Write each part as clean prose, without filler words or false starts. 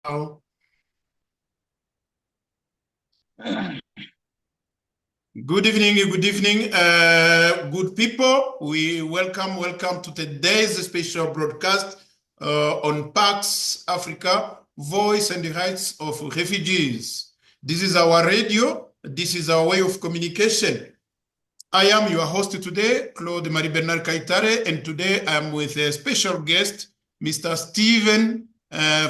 Good evening, good people. We welcome to today's special broadcast on Pax Africa, Voice and the Rights of Refugees. This is our radio. This is our way of communication. I am your host today, Claude Marie Bernard Kaitare, and today I am with a special guest, Mr. Stephen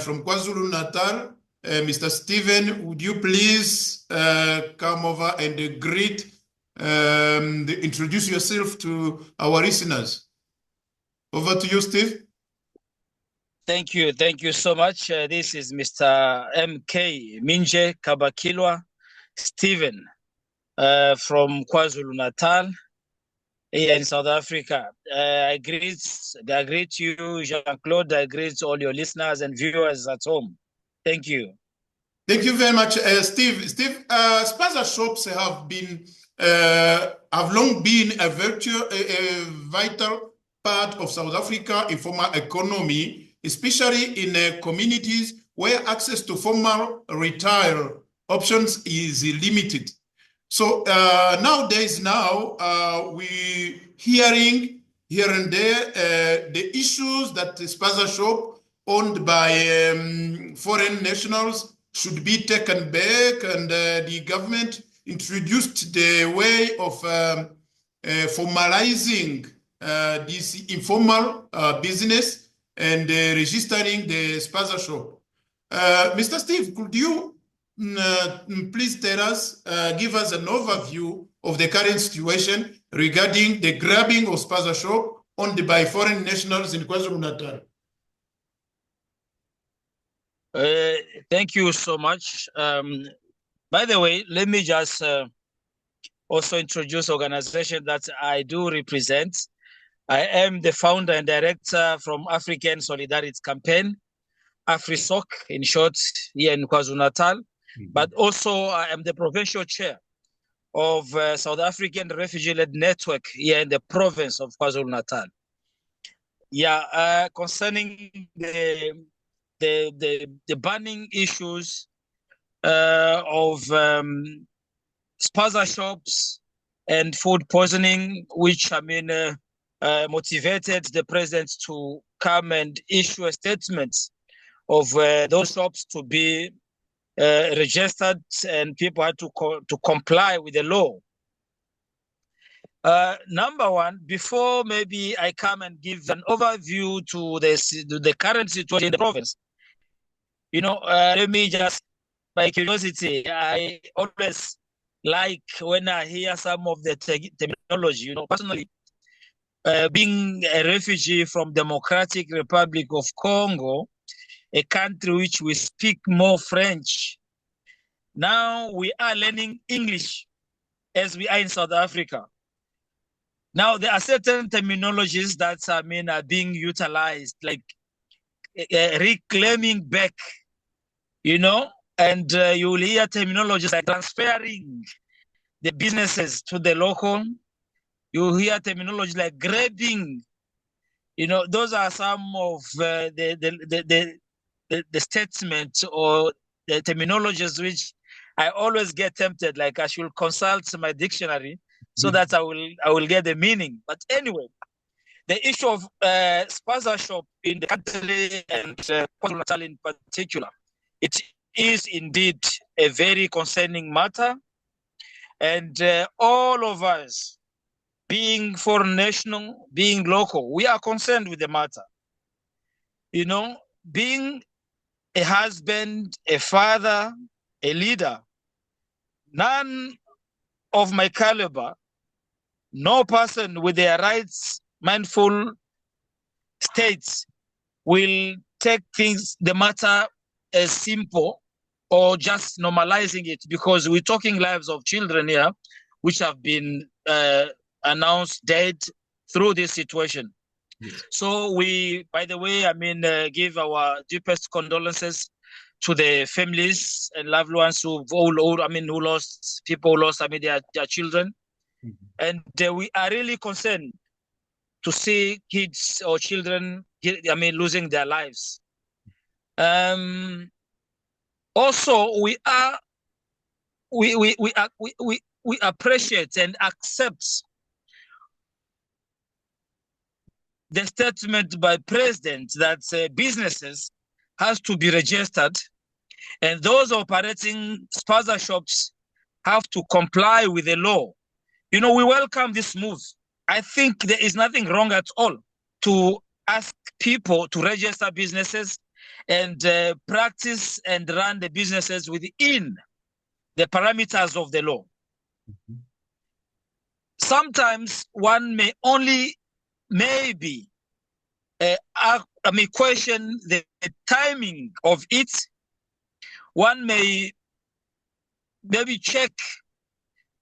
from KwaZulu-Natal. Mr. Stephen, would you please come over and introduce yourself to our listeners? Over to you, Steve. Thank you so much. This is Mr. M.K. Minje Kabakilwa Stephen from KwaZulu-Natal here in South Africa. I greet you, Jean-Claude. I greet all your listeners and viewers at home. Thank you. Thank you very much, Steve. Steve, Spaza shops have long been a vital part of South Africa informal economy, especially in communities where access to formal retail options is limited. So nowadays, we hearing here and there the issues that the Spaza shop owned by foreign nationals should be taken back, and the government introduced the way of formalizing this informal business and registering the Spaza shop. Mr. Steve, could you please tell us, give us an overview of the current situation regarding the grabbing of Spaza shop owned by foreign nationals in KwaZulu-Natal? Thank you so much. By the way, let me just also introduce the organization that I do represent. I am the founder and director from African Solidarity Campaign, AFRISOC in short, here in KwaZulu-Natal. But also I am the provincial chair of South African Refugee-led Network here in the province of KwaZulu-Natal. Yeah, concerning the burning issues of Spaza shops and food poisoning, which motivated the president to come and issue a statement of those shops to be registered, and people had to comply with the law. Number one, before maybe I come and give an overview to the current situation in the province, let me just, by curiosity, I always like when I hear some of the terminology, personally, being a refugee from Democratic Republic of Congo, a country which we speak more French. Now we are learning English as we are in South Africa. Now there are certain terminologies that are being utilized, like reclaiming back, and you will hear terminologies like transferring the businesses to the local. You hear terminology like grabbing. Those are some of the statements or the terminologies which I always get tempted, like I should consult my dictionary so that I will get the meaning. But anyway, the issue of Spaza shop in the country and KwaZulu-Natal in particular, it is indeed a very concerning matter. And all of us, being foreign national, being local, we are concerned with the matter. Being a husband, a father, a leader, none of my caliber, no person with their rights mindful states will take the matter as simple or just normalizing it, because we're talking lives of children here which have been announced dead through this situation. Yes. So we, by the way, give our deepest condolences to the families and loved ones who lost their children. And we are really concerned to see kids or children losing their lives. Also, we appreciate and accept the statement by President that businesses has to be registered, and those operating Spaza shops have to comply with the law. You know, we welcome this move. I think there is nothing wrong at all to ask people to register businesses and practice and run the businesses within the parameters of the law. Mm-hmm. Sometimes one may only maybe question the timing of it. One may maybe check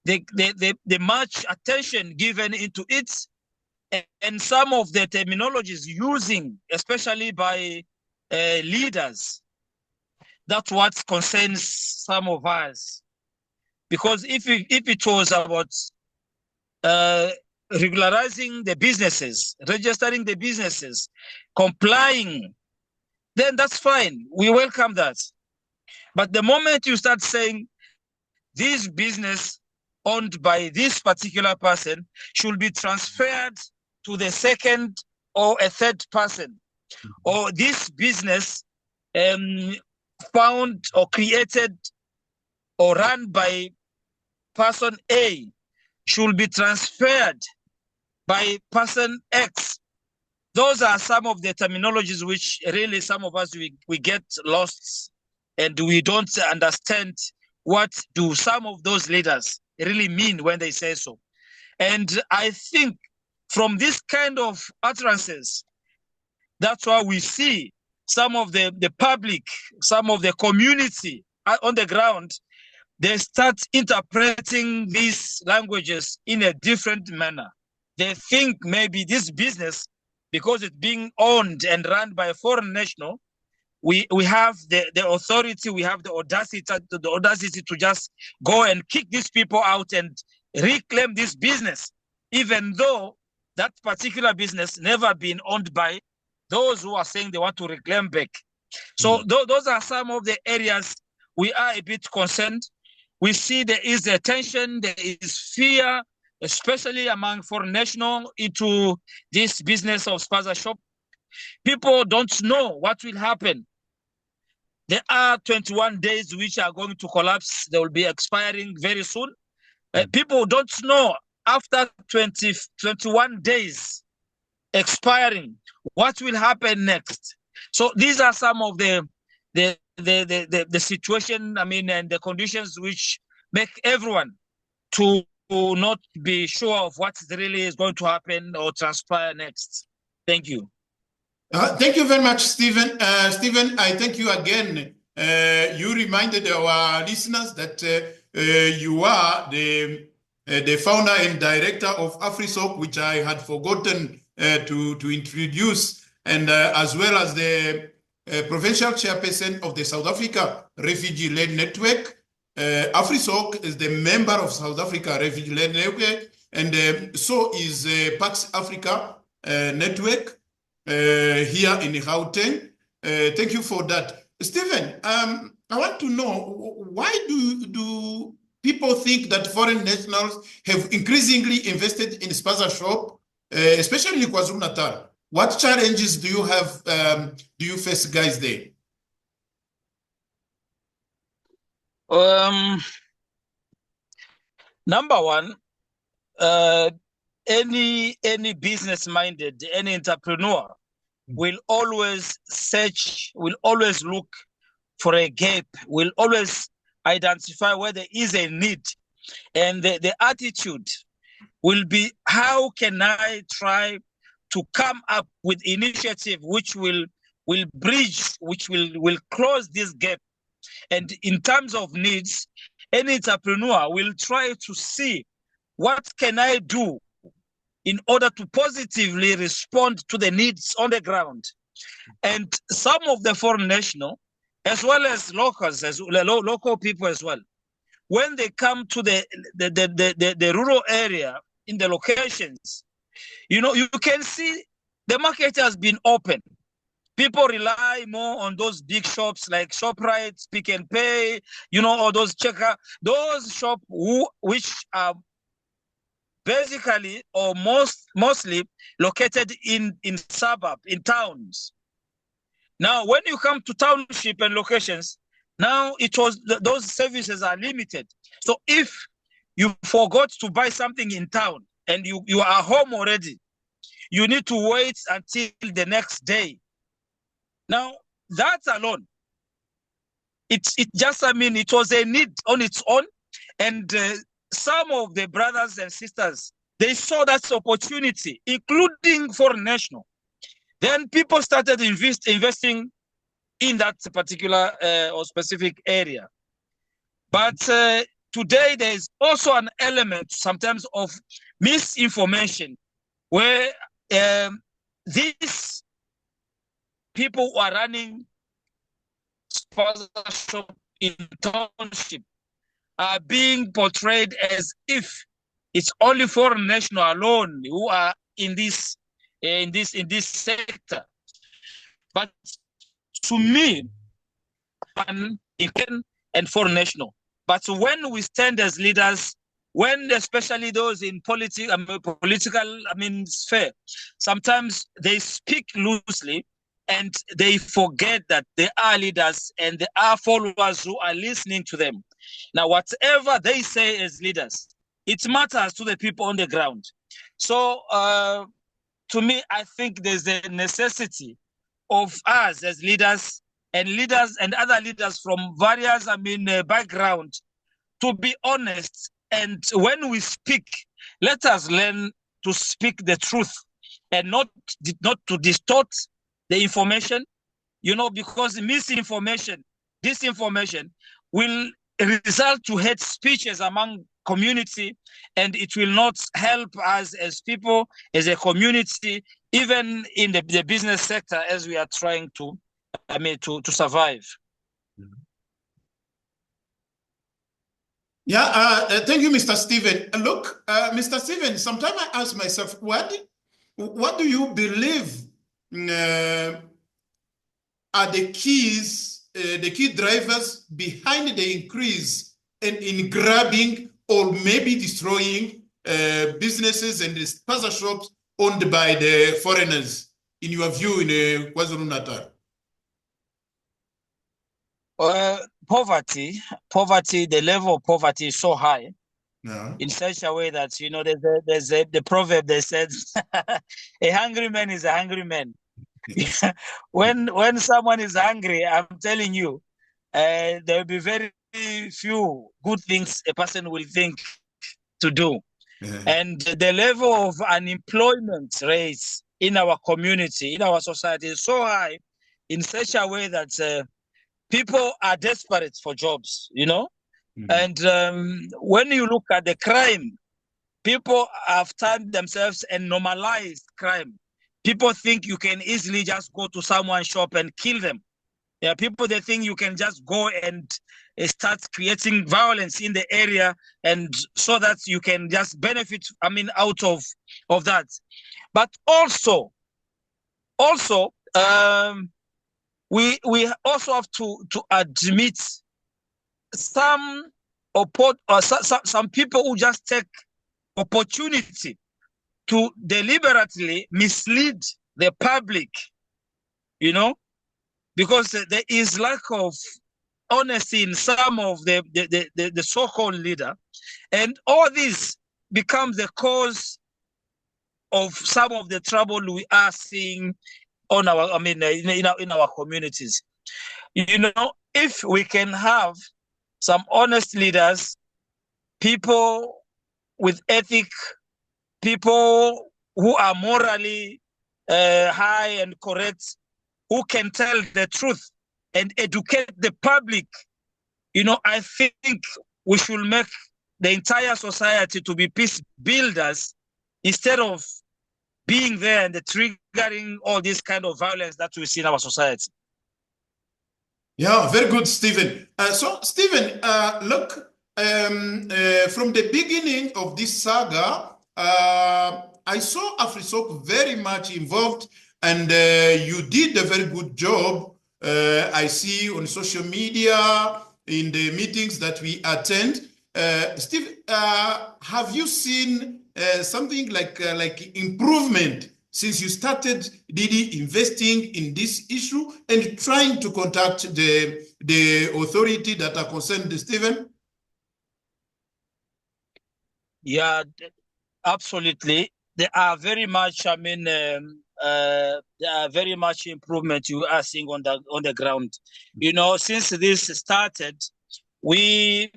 the much attention given into it, and some of the terminologies using, especially by leaders. That's what concerns some of us. Because if it was about regularizing the businesses, registering the businesses, complying, then that's fine. We welcome that. But the moment you start saying this business owned by this particular person should be transferred to the second or a third person, or this business found or created or run by person A should be transferred by person X. Those are some of the terminologies which really some of us, we get lost and we don't understand what do some of those leaders really mean when they say so. And I think from this kind of utterances, that's why we see some of the public, some of the community on the ground, they start interpreting these languages in a different manner. They think maybe this business, because it's being owned and run by a foreign national, we have the authority, we have the audacity to just go and kick these people out and reclaim this business, even though that particular business never been owned by those who are saying they want to reclaim back. So those are some of the areas we are a bit concerned. We see there is a tension, there is fear, especially among foreign nationals into this business of Spaza shop. People don't know what will happen. There are 21 days which are going to collapse. They will be expiring very soon. People don't know after 21 days expiring, what will happen next. So these are some of the situation, and the conditions which make everyone to not be sure of what really is going to happen or transpire next. Thank you. Thank you very much, Stephen. Stephen, I thank you again. You reminded our listeners that you are the founder and director of AFRISOC, which I had forgotten to introduce, and as well as the provincial chairperson of the South Africa Refugee-led Network. AFRISOC is the member of South Africa Refugee-led Network, and so is Pax Africa Network here in Gauteng. Thank you for that. Stephen, I want to know, why do people think that foreign nationals have increasingly invested in Spaza shop, especially in KwaZulu-Natal? What challenges do you have, do you face, guys, there? Number one, any business-minded, any entrepreneur will always search, will always look for a gap, will always identify where there is a need. And the attitude will be, how can I try to come up with initiative which will bridge, which will close this gap. And in terms of needs, any entrepreneur will try to see, what can I do in order to positively respond to the needs on the ground? And some of the foreign national, as well as locals, local people as well, when they come to the rural area in the locations, you can see the market has been open. People rely more on those big shops like ShopRite, Pick and Pay, you know, or those checker, those shops which are basically or mostly located in suburb, in towns. Now, when you come to township and locations, now those services are limited. So if you forgot to buy something in town and you are home already, you need to wait until the next day. Now, that alone, it just, I mean, it was a need on its own. And some of the brothers and sisters, they saw that opportunity, including foreign national. Then people started investing in that particular or specific area. But today, there is also an element sometimes of misinformation where these people who are running Spaza shop in township are being portrayed as if it's only foreign national alone who are in this sector. But to me, and foreign national. But when we stand as leaders, when especially those in political sphere, sometimes they speak loosely and they forget that they are leaders and there are followers who are listening to them. Now, whatever they say as leaders, it matters to the people on the ground. So, to me, I think there's a necessity of us as leaders and other leaders from various, background to be honest. And when we speak, let us learn to speak the truth and not to distort the information, because misinformation, disinformation will result to hate speeches among community, and it will not help us as people, as a community, even in the business sector as we are trying to survive. Yeah, thank you, Mr. Stephen. Look, Mr. Stephen, sometimes I ask myself, what do you believe are the key drivers behind the increase in grabbing or maybe destroying businesses and the Spaza shops owned by the foreigners, in your view, in KwaZulu-Natal? Poverty, the level of poverty is so high, in such a way that, there's the proverb that says, a hungry man is a hungry man. When someone is hungry, I'm telling you, there will be very few good things a person will think to do. And the level of unemployment rates in our community, in our society, is so high in such a way that people are desperate for jobs, And when you look at the crime, people have turned themselves and normalized crime. People think you can easily just go to someone's shop and kill them. Yeah, people, they think you can just go and start creating violence in the area, and so that you can just benefit, out of that. But also, we also have to admit some people who just take opportunity to deliberately mislead the public, because there is lack of honesty in some of the so-called leader, and all this becomes the cause of some of the trouble we are seeing on our, in our communities. If we can have some honest leaders, people with ethic, people who are morally high and correct, who can tell the truth and educate the public, I think we should make the entire society to be peace builders instead of being there and triggering all this kind of violence that we see in our society. Yeah, very good, Stephen. So, Stephen, look, from the beginning of this saga, I saw AFRISOC very much involved And you did a very good job. I see on social media, in the meetings that we attend. Steve, have you seen something like improvement since you started really investing in this issue and trying to contact the authority that are concerned, Stephen? Yeah, absolutely. There are very much, there are very much improvement you are seeing on the ground. You know, since this started, we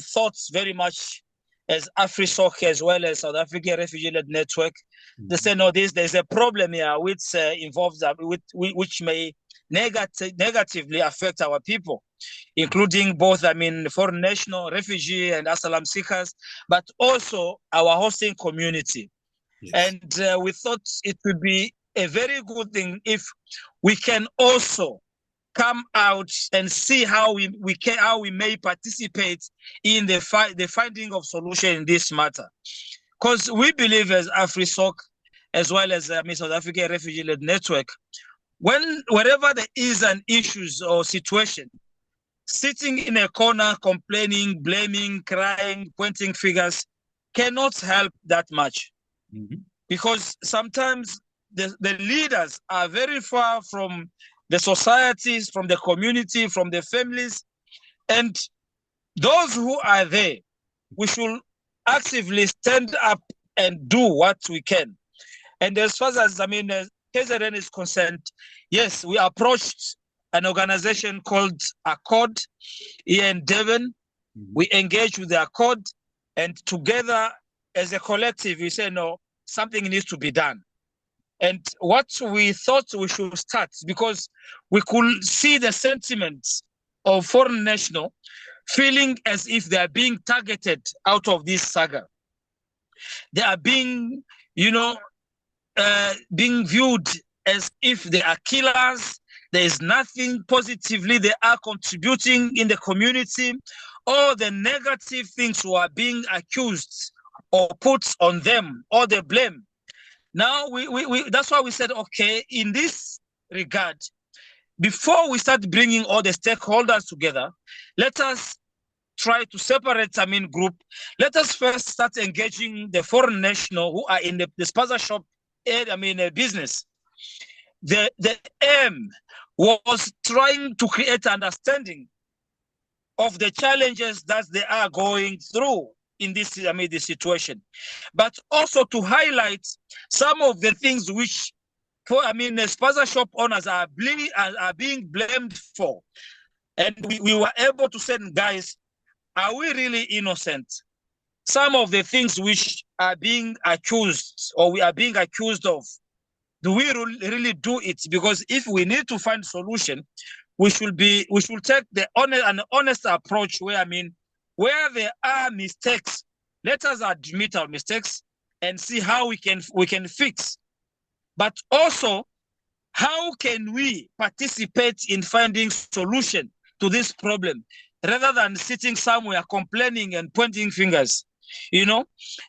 thought very much as AFRISOC as well as South African Refugee-led Network. They say, no, there's a problem here which involves which may negatively affect our people, including both, foreign national, refugee and asylum seekers, but also our hosting community. Yes. And we thought it would be a very good thing if we can also come out and see how we may participate in the finding of solution in this matter. Because we believe as AFRISOC, as well as South African Refugee-led Network, wherever there is an issues or situation, sitting in a corner, complaining, blaming, crying, pointing fingers cannot help that much. Mm-hmm. Because sometimes the leaders are very far from the societies, from the community, from the families. And those who are there, we should actively stand up and do what we can. And as far as, KZN is concerned, yes, we approached an organization called Accord here in Devon. Mm-hmm. We engaged with the Accord, and together as a collective, we said, no, something needs to be done. And what we thought we should start, because we could see the sentiments of foreign national feeling as if they are being targeted out of this saga. They are being, being viewed as if they are killers. There is nothing positively they are contributing in the community. All the negative things who are being accused or put on them, or the blame. Now, that's why we said, okay, in this regard, before we start bringing all the stakeholders together, let us try to separate, group. Let us first start engaging the foreign national who are in the Spaza shop, business. The aim was trying to create understanding of the challenges that they are going through in this, this situation, but also to highlight some of the things which, the Spaza shop owners are being blamed for. And we were able to say, guys, are we really innocent? Some of the things which are being accused, or we are being accused of, do we really do it? Because if we need to find solution, we should take an honest approach where, where there are mistakes, let us admit our mistakes and see how we can fix. But also, how can we participate in finding solution to this problem rather than sitting somewhere complaining and pointing fingers,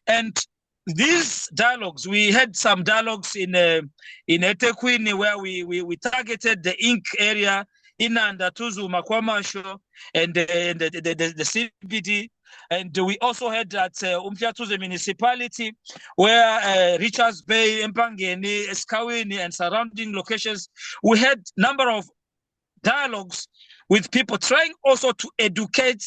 And these dialogues, we had some dialogues in eThekwini where we targeted the Ink area, Inanda, Tuzu, Makwamasho, and the CBD. And we also had at Umfiatuze municipality, where Richards Bay, Mpangeni, Eskawini, and surrounding locations, we had number of dialogues with people trying also to educate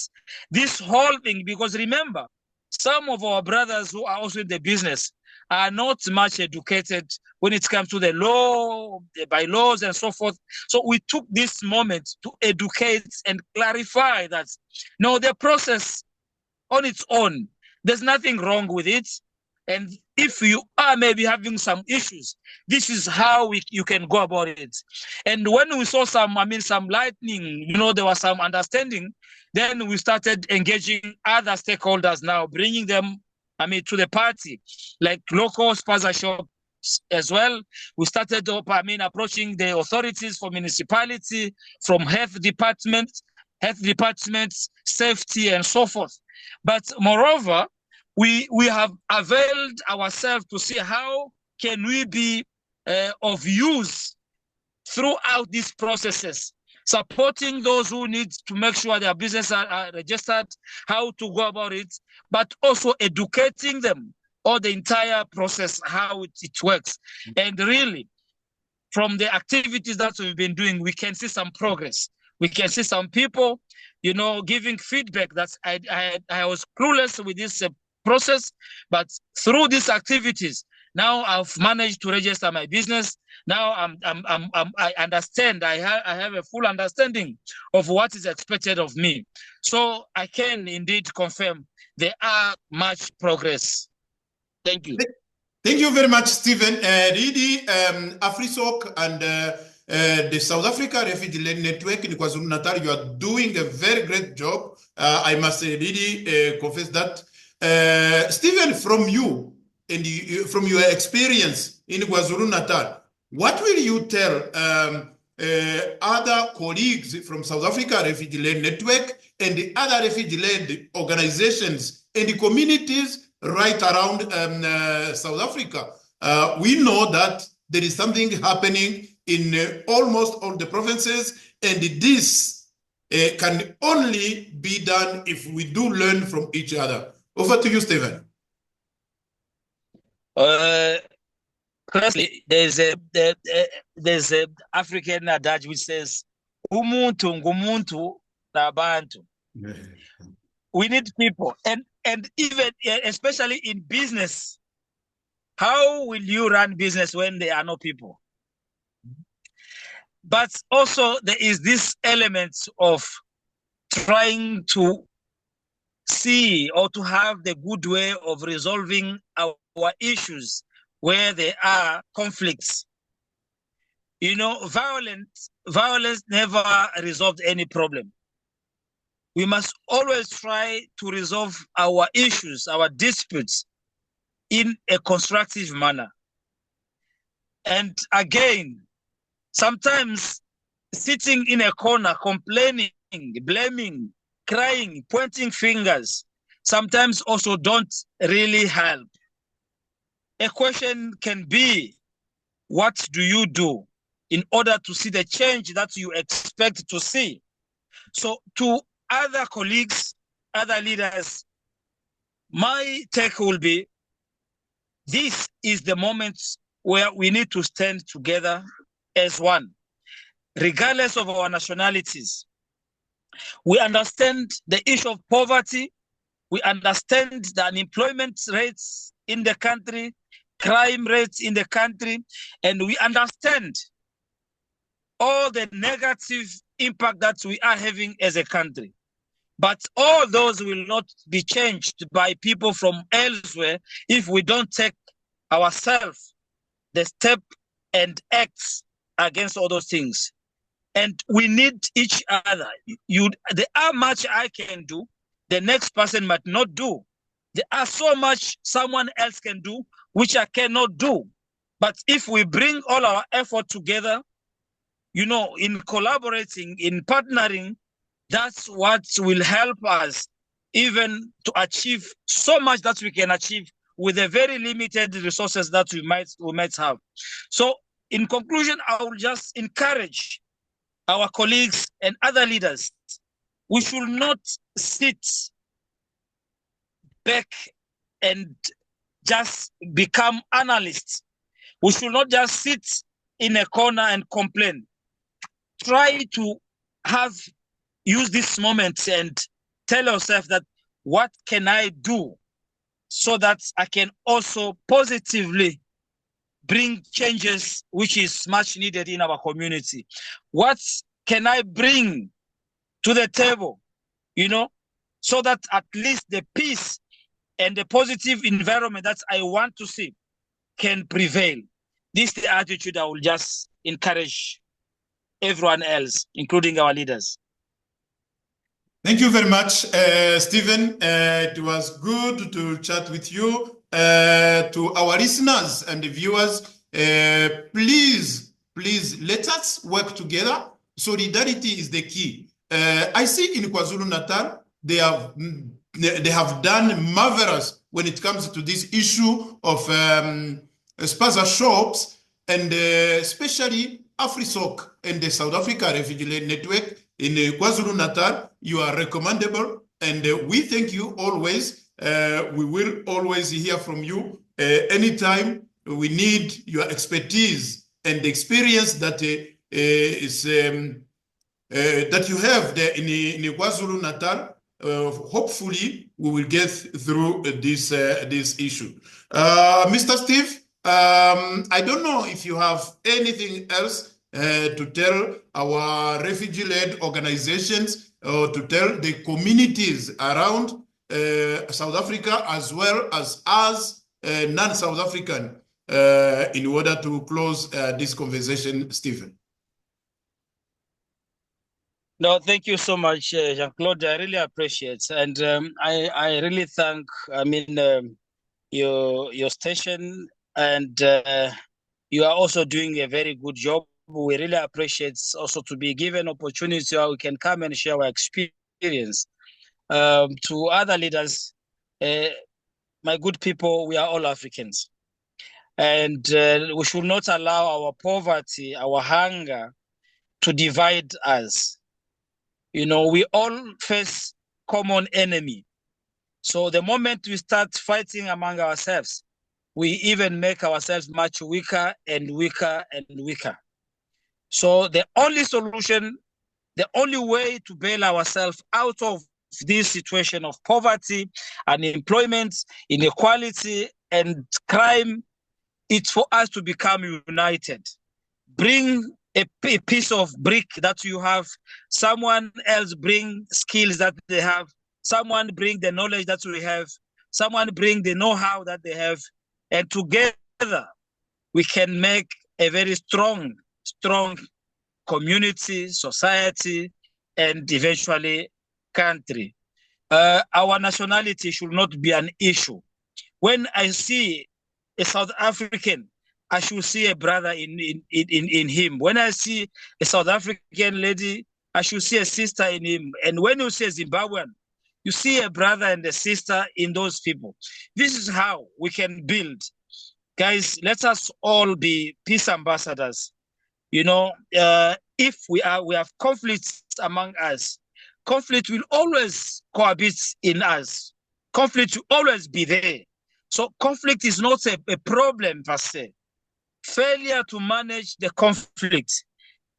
this whole thing. Because remember, some of our brothers who are also in the business are not much educated when it comes to the law, the bylaws, and so forth. So we took this moment to educate and clarify that, no, the process on its own, there's nothing wrong with it. And if you are maybe having some issues, this is how you can go about it. And when we saw some lightning, there was some understanding, then we started engaging other stakeholders now, bringing them, to the party, like local Spaza shops as well. We started up, approaching the authorities for municipality, from health departments, safety, and so forth. But moreover, we have availed ourselves to see how can we be of use throughout these processes, supporting those who need to make sure their business are registered, how to go about it, but also educating them on the entire process, how it works. And really, from the activities that we've been doing, we can see some progress. We can see some people, you know, giving feedback that I was clueless with this process, but through these activities, now I've managed to register my business. Now I understand. I have a full understanding of what is expected of me. So I can indeed confirm there are much progress. Thank you. Thank you very much, Stephen. Really, AFRISOC and the South Africa Refugee Network in KwaZulu-Natal, you are doing a very great job. I must really confess that. Stephen, from you and from your experience in KwaZulu-Natal, what will you tell other colleagues from South Africa Refugee Network and the other refugee-led organizations and the communities right around South Africa? We know that there is something happening in almost all the provinces, and this can only be done if we do learn from each other. Over to you, Stephen. Firstly, there's a African adage which says, "Umuntu ngumuntu nabantu." We need people, and even especially in business, how will you run business when there are no people? But also there is this element of trying to see or to have the good way of resolving our issues where there are conflicts. You know, violence never resolved any problem. We must always try to resolve our issues, our disputes, in a constructive manner. And again, sometimes sitting in a corner, complaining, blaming, crying, pointing fingers, sometimes also don't really help. A question can be, what do you do in order to see the change that you expect to see? So to other colleagues, other leaders, my take will be, this is the moment where we need to stand together as one, regardless of our nationalities. We understand the issue of poverty. We understand the unemployment rates in the country, crime rates in the country, and we understand all the negative impact that we are having as a country. But all those will not be changed by people from elsewhere if we don't take ourselves the step and act against all those things. And we need each other. There are much I can do, the next person might not do. There are so much someone else can do, which I cannot do. But if we bring all our effort together, you know, in collaborating, in partnering, that's what will help us even to achieve so much that we can achieve with the very limited resources that we might have. So in conclusion, I will just encourage our colleagues and other leaders. We should not sit back and just become analysts. We should not just sit in a corner and complain. Try to use this moment and tell yourself that, what can I do so that I can also positively bring changes which is much needed in our community? What can I bring to the table, you know, so that at least the peace and the positive environment that I want to see can prevail? This is the attitude I will just encourage everyone else, including our leaders. Thank you very much, Stephen. It was good to chat with you. To our listeners and the viewers, please let us work together. Solidarity is the key. I see in KwaZulu-Natal, they have done marvelous when it comes to this issue of Spaza shops, and especially AFRISOC and the South Africa Refugee Network in KwaZulu-Natal. You are recommendable, and we thank you always. We will always hear from you anytime we need your expertise and experience that that you have there in KwaZulu-Natal. Hopefully, we will get through this issue. Mr. Steve, I don't know if you have anything else to tell our refugee-led organizations or to tell the communities around South Africa as well as non-South African in order to close this conversation, Stephen. No, thank you so much, Jean-Claude. I really appreciate, and I really thank. Your station, and you are also doing a very good job. We really appreciate also to be given opportunity where we can come and share our experience to other leaders. My good people, we are all Africans, and we should not allow our poverty, our hunger to divide us. You know, we all face common enemy. So the moment we start fighting among ourselves, we even make ourselves much weaker and weaker and weaker. So the only solution, the only way to bail ourselves out of this situation of poverty, unemployment, inequality, and crime, it's for us to become united. Bring a piece of brick that you have, someone else bring skills that they have, someone bring the knowledge that we have, someone bring the know-how that they have, and together we can make a very strong community, society, and eventually country. Our nationality should not be an issue. When I see a South African, I should see a brother in him. When I see a South African lady, I should see a sister in him. And when you see a Zimbabwean, you see a brother and a sister in those people. This is how we can build. Guys, let us all be peace ambassadors. You know, if we have conflicts among us, conflict will always cohabit in us. Conflict will always be there. So conflict is not a problem per se. Failure to manage the conflict,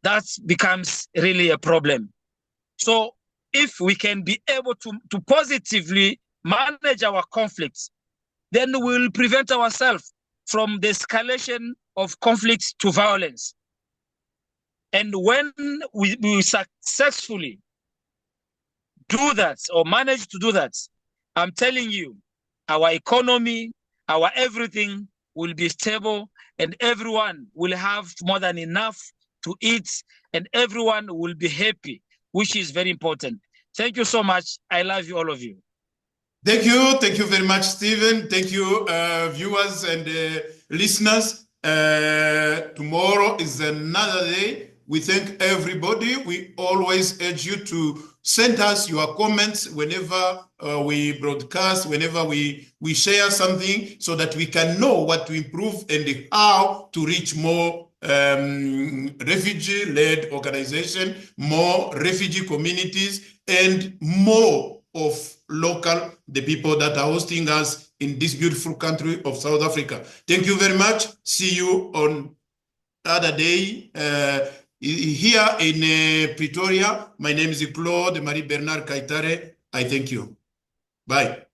that becomes really a problem. So if we can be able to positively manage our conflicts, then we will prevent ourselves from the escalation of conflict to violence. And when we successfully do that or manage to do that, I'm telling you, our economy, our everything will be stable, and everyone will have more than enough to eat, and everyone will be happy, which is very important. Thank you so much. I love you, all of you. Thank you. Thank you very much, Stephen. Thank you, viewers and listeners. Tomorrow is another day. We thank everybody. We always urge you to send us your comments whenever we broadcast, whenever we share something, so that we can know what to improve and how to reach more refugee-led organization, more refugee communities, and more of the people that are hosting us in this beautiful country of South Africa. Thank you very much. See you on other day. Here in Pretoria, my name is Claude Marie Bernard Kaitare. I thank you. Bye.